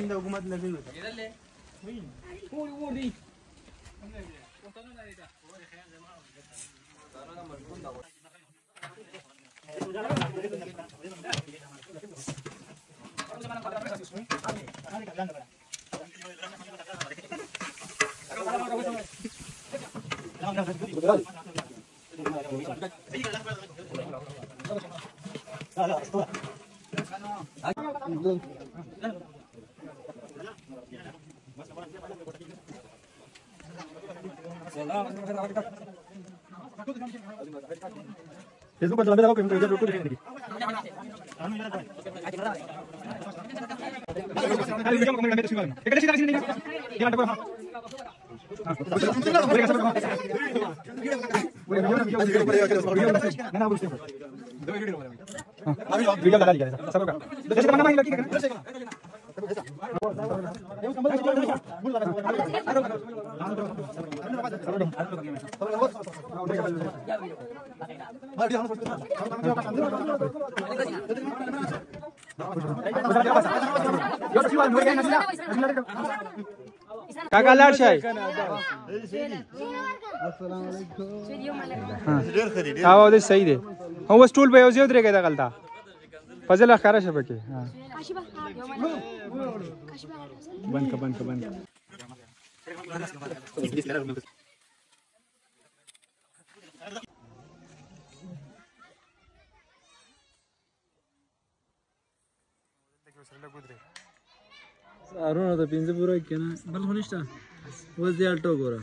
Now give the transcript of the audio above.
हुकूमत लगी फेसबुक पर चला कोई बिल्कुल दिखेगी वीडियो को कमेंट में तस्वीर एक ऐसी नहीं ये नाटक हां ना बोलते हो दो वीडियो अभी वीडियो लगा दिया सब का जैसे तमन्ना नहीं लगी काका लाड शाय आओ दे सही दे वो स्टूल पे उसे उतरे के दखलता फजल अखारा शबके हां बंद का अरुण होता पिंजे पुरा केना बल होनिष्टा वज दे अल्टो गोरा